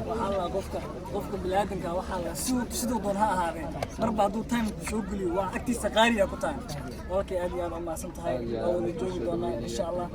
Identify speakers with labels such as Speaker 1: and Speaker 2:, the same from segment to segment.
Speaker 1: وحلا قفك بلادك وحلا سدو دونها هذين مربع دو تايم شوقلي وعكتي سقاري أكو تايم أوكي أدي أنا ما سنت هاي أو نجوم دونا إن شاء الله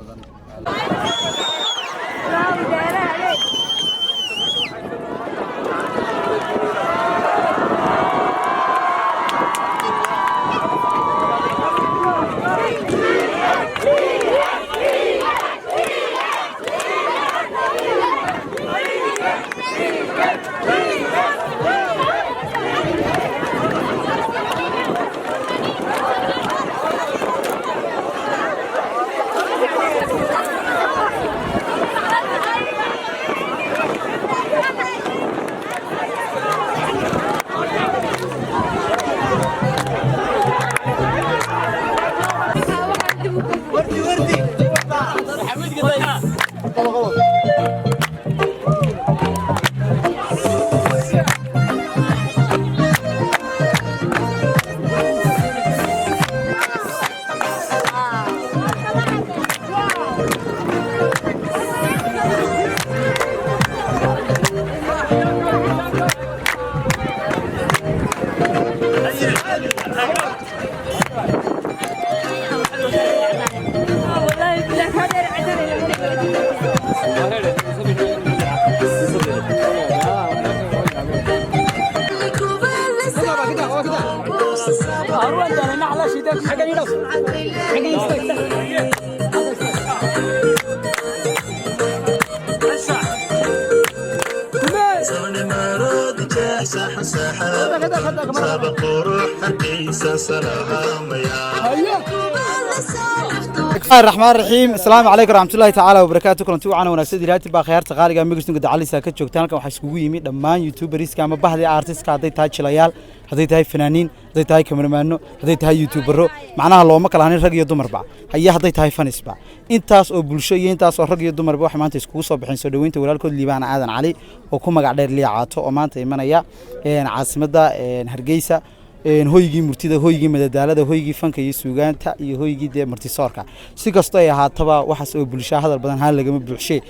Speaker 2: الرحمن الرحيم السلام عليكم ورحمة الله تعالى وبركاته كلنا توعنا ونفسي دلوقتي بخيار تقارير ميجستون قد علي ساكت شوكتان كم حسقوا يمي لما يوتيوبريس كام بحذي أرتيست كهذي تاج شليال هذي تاج فنانين هذي تاج كاميرمانو هذي تاج يوتيوبرو معناها الله ما كلهاني رجع يدوم أربعة هيا هذي تاج فن إسبع إنتاس أو بلشيء إنتاس رجع يدوم أربعة حمانت إسكوس وبحين سودوين تقول لكم اللي بعنا عادن علي وكم قاعد لي عاطو ومانت إيمانا يا عاصمة دا هرجيسة هويجي مرتدى هويجي مدادالة هويجي فنك يسوعان تا هويجي ده مرتسارك سيكستوي هاتبا وحس بلشة هذا البدن هلا جم بلشة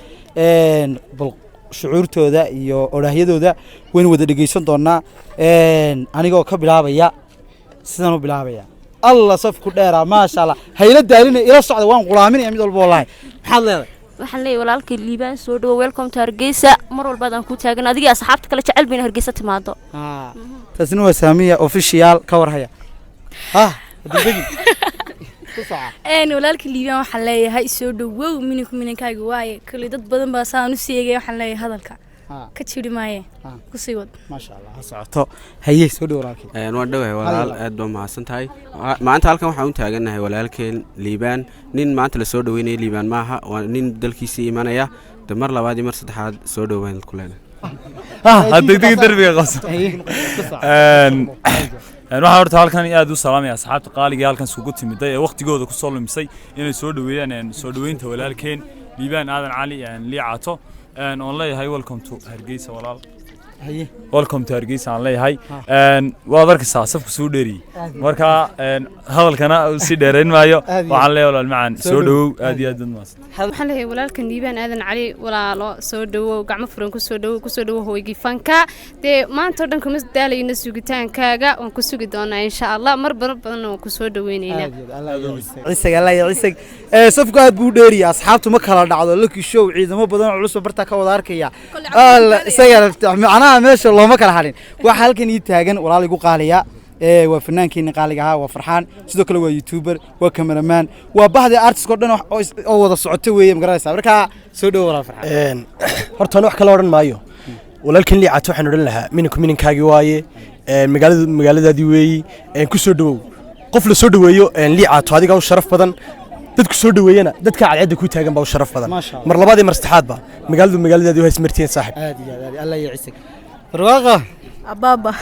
Speaker 2: بالشعور تودا يو أراهيد تودا وين وده دقيسون دونا أنا جو كبلاه بيا سنو بلاه بيا الله صف كديرة ما شاء الله هيلا دارين إلى الصعد وان غلامين يا ميدل والله حلا
Speaker 3: waxaan leeyahay walaalkay liibaan soo dhawo welcome to Hargeysa mar walba aan ku taagan adiga asxaabta kale jecel been Hargeysa timaado
Speaker 2: tasnu waa saamiya official ka warhaya dibadii
Speaker 4: walaalkay liibaan waxaan leeyahay soo dhawo mininkaaga waaye kale dad badan baa saan u siiyay waxaan leeyahay hadalka ka jiri maaye ku sii wad
Speaker 2: ma sha Allah socoto haye soo dhawo walaalkay
Speaker 5: waan dhawahay walaal aad baa mahadsan tahay maanta halkan waxaan u taaganahay walaalkeen liibaan nin maanta la soo dhaweynay liibaan maaha waa nin dalkiisa iimanaya mar labaad iyo mar saddexaad soo dhaweyn ku leenahay
Speaker 6: degdeg darbiga qabso waxaan horta halkan aad u salaamaya asxaabta qaaliga halkan isugu timiday ee waqtigooda ku soo lumisay inay soo dhaweeyaan soo dhaweynta walaalkeen liibaan aadan cali liicaato on leeyahay welcome to Hargeysa walaal haye welcome to Hargeysa aan leeyahay waa darkaysaa safku soo dheeriyay marka hadalkana si dheerayn maayo waxaan leeyahay walaal macaan soo dhawow aad iyo aad maas
Speaker 4: waxaan leeyahay walaalkan liibaan aadan cali walaalo soo dhawow gacmo furan ku soo dhawow hooyigi fanka de maanta dhan kuma daalayna sugitaankaaga waan ku sugi doonaa insha Allah mar badan waan ku soo dhaweynaynaa
Speaker 2: ciisaga Allah ya ciisag safku aad buu dheeriyay asxaabtu ma kala dhacdo lucky show ciidamo badan culus barta ka wada arkaya isaga macnaha meesha looma kala harin waxa halkan ii taagan walaal igu qaaliya waa fanaankeena qaaliga ah waa farxaan sidoo kale waa youtuber waa cameraman waa bahda artist oo dhan oo wada socoto weeye magaraysa marka soo dhaw walaal farxaan
Speaker 7: horta wax kala oran maayo walaalkan liicaato waxaan oran lahaa minkaagi waaye magaaladaadii weeye ku soo dhawow qof la soo dhaweeyo liicaato adiga u sharaf badan dadku soo dhaweeyana dadka cadceeda ku taagan baa u sharaf badan mar labaad iyo mar saddexaad ba magaaladaadii way ismartiin saaxib
Speaker 2: aad iyo aad Allah ya ciisag barwaaqo
Speaker 4: ababa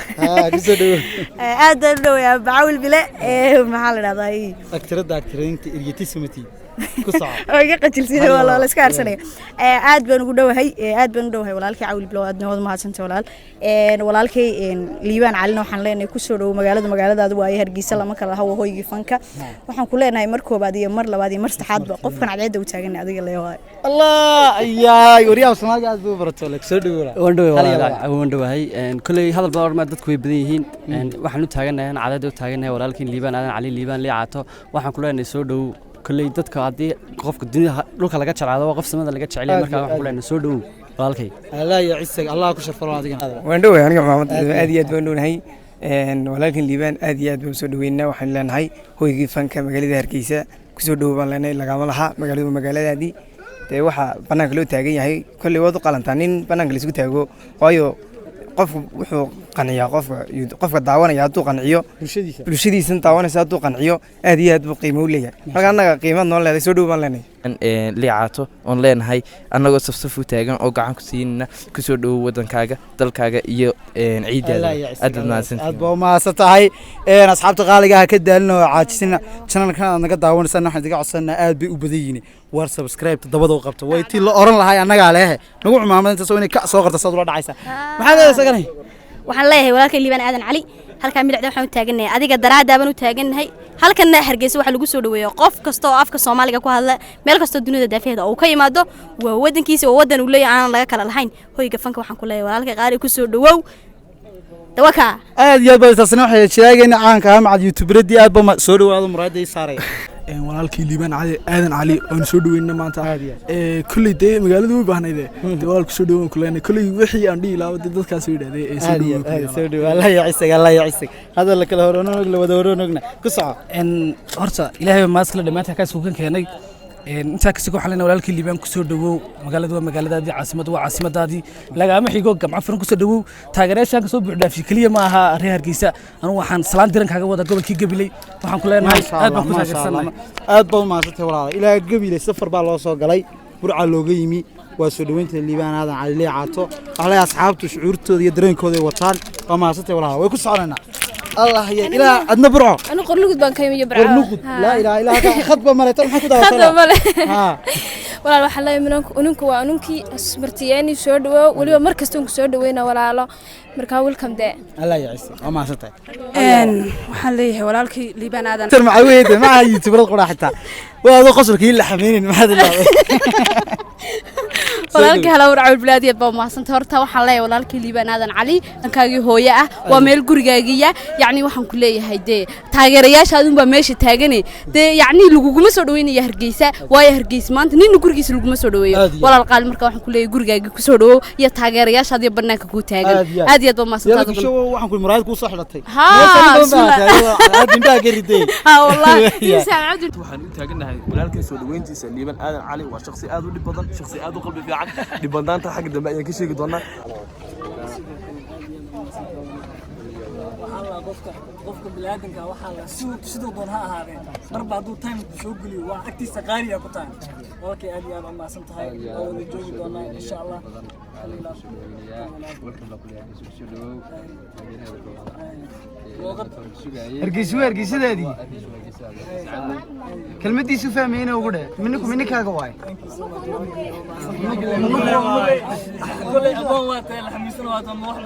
Speaker 2: kusoo dhawo
Speaker 4: aad dhaw ya baawil bile maxaa la dhahdaa
Speaker 2: aktirada aktirinta iriyatiismati
Speaker 8: oo iga qajilsiinay walaal la iska arsanay aad baan ugu dhawahay walaalkay Cawli Bilow aad noo mahadsantahay walaal walaalkay Liibaan Calina waxaan leenahay ku soo dhaw magaaladaada waaye Hargeysa lama kala hawo hoygii fanka waxaan ku leenahay mar koobaad iyo mar labaad iyo mar saddexaad ba qofkan cadceeda u taagan adiga leeyahay
Speaker 2: الله يا وريا سماج عاد ببرتو لك سو دغورا
Speaker 9: wandhawahay kulay hadal badan ma dadku way badan yihiin waxaan u taaganahay cadad u taaganahay walaalkeen Liibaan aadan cali Liibaan liicaato waxaan ku leenahay soo dhaw kulay dadka hadii qofka dunida dhulka laga jeclaado qof samada laga jecel yahay marka waxaan ku leenahay soo dhaw walaalkay Allah ya ciisag Allah ku sharfaro adiga
Speaker 10: wandhawahay aniga maxamed aad iyo aad baan doonahay walaalkeen Liibaan aad iyo aad baan soo dhaweynaa waxaan leenahay hoygii fanka magaalada Hargeysa ku soo dhaw baan leenahay lagama laha magaaladaadii waxa banaanka loo taagan yahay kulli wada qalantaa nin banaanka la isku taago waayo qof wuxuu qanciyaa qofka daawanaya hadduu qanciyo bulshadiisa daawanaysa hadduu qanciyo aad iyo aad buu qiimo u leeyahay marka annaga qiimad noo leedahay soo dhow baan leenahay
Speaker 11: liicaato oon leenahay annagoo safsaf u taagan oo gacan ku siinna ku soo dhowow wadankaaga dalkaaga iyo ciidaada aad
Speaker 2: baa mahadsan tahay asxaabta qaaliga ah ka daalin oo caajisina channelkan aad naga daawanaysan waxaan idiga codsanaa aad bay u badan yihiin war subscribe dabada u qabto way tii la oran lahay annaga leeyahay nagu cumaamada inta soo inay ka soo qarto sad ula dhacaysa maxaa leeyahay saganay
Speaker 8: waxaan leeyahay walaalkay Liibaan aadan cali halka midacda waxaan u taaganahay adiga daraadaaban u taaganahay halkan Hargeysa waxa lagu soo dhaweeyo qof kasto oo afka Soomaaliga ku hadla meel kasto dunida daafeeda oo ka yimaado waa wadankiisa oo wadan uu leeyahay aan laga kala lahayn hoyga fanka waxaan ku leeyahay walaalkay qaali ku soo dhawow dawaka
Speaker 2: aad iyo aad taasina waxay sheegayna caanka ah macad youtuberadii aad ba soo dhawaado muraadii saaray
Speaker 12: walaalkii Liibaan aadan cali oo soo dhaweynaa maanta kulli day magaalada u baahnayde walaalku soo dhaweyn kuleenay kulli wixii aan dhigi lahaa dadkaas soo yiraahdeen
Speaker 2: soo dhaweey Allah ya ciisag hada la kala horonog la wada horonogna ku soco
Speaker 13: horta ilaahay ma iskala dhamaanta ka suugan keenay inta kasii waxaan walaalkii Liibaan ku soo dhawow magaaladaadii caasimadaadii lagama xigo gamca furan ku soo dhawow taageerayaashan ka soo buuxdaafi kaliya ma aha reer Hargeysa anu waxaan salaan diran kaaga wada gobolkii Gabiley waxaan ku leenahay aad baan ku taageersanay
Speaker 2: aad baan maasantay walaal ilaa Gabiley safar baa loo soo galay burca looga yimi waa soo dhaweynta Liibaan aadan cali liicaato waxay asxaabtu shucuurtooda iyo dareenkooda wataan waa maasantay walaal way ku soconaynaa الله يا إلى أدنى برع
Speaker 4: أنا قرنقد بانكايم يا برع
Speaker 2: لا إله إلا الله خطبة مرة ما كده
Speaker 4: خطبة مرة ولا الوحلا منك وأنكي مرتياني سودوا ولي مركز تونك سودوا وين ولا لا مركاول كم ده
Speaker 2: الله يعيسك وما ستة
Speaker 14: وحليه ولا لك Liibaan aadan
Speaker 2: ترى معويد ما يوتيوب القرا حتى وهذا قصر كيل حمينين ما هذا
Speaker 4: walaalkii halaw raacal bilaadiyad baa maasanta horta waxaan leeyahay walaalkii Liibaan aadan cali dankaagii hooyo ah waa meel gurigaagiya yacni waxaan ku leeyahay dee taageerayaashaadun baa meesha taaganay dee yacni laguguma soo dhaweynaya Hargeysa waayo Hargeysa maanta ninna gurigiisa laguma soo dhaweeyo walaal qaali marka waxaan ku leeyahay gurigaagii ku soo dhawow iyo taageerayaashaad iyo banaanka ku taagan aad iyo aad baa maasanta
Speaker 2: waxaan ku muraad ku soo xidhatay
Speaker 12: aad inta gariday
Speaker 4: wallahi
Speaker 12: waxaan u taaganahay walaalkii soo dhaweyntiisa Liibaan aadan cali waa shakhsi aad u dhib badan shakhsi aad u qalbi fiican dhibanaanta xagga dambe ayaan ka sheegi doonaa
Speaker 1: qofka bilaadanka waxa la sidoo doon ha ahaadeen marba haduu time soo galiyo waa agtiisa qaaliya ku tahay okay aad iyo aad ma san tahay oo wada joogi doonaa insha Allah
Speaker 2: hargeysidaadii kelmadiisu fahmayna ugu dhe minikaaga waay
Speaker 1: كل أبوه وقت الحميسنا وقت الموحد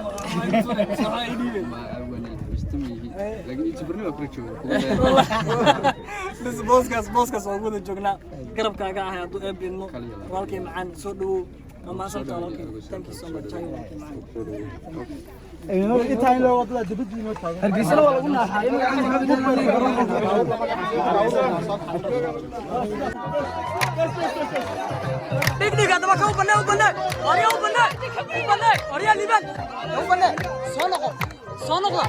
Speaker 5: لكن يجبرني ما كنت
Speaker 1: بس بوسكاس موجود الجوجنا قرب كاجا هادو ابنو والكي معان سودو ما صرت والكي ثانك يو سو ماتش
Speaker 2: inta in loo wada dibadii noo taagan hargeysa wala u naaxay
Speaker 1: دقيقة هذا ما كان وبنا أريا Liibaan soo noqo